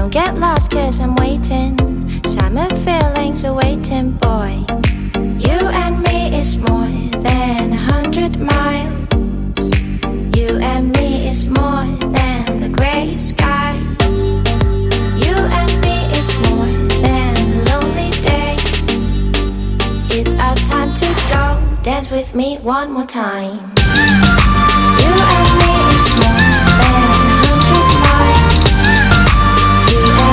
Don't get lost cause I'm waiting. Summer feelings are waiting, boy. You and me is more than 100 miles. You and me is more than the gray sky. You and me is more than lonely days. It's our time to go. Dance with me one more time.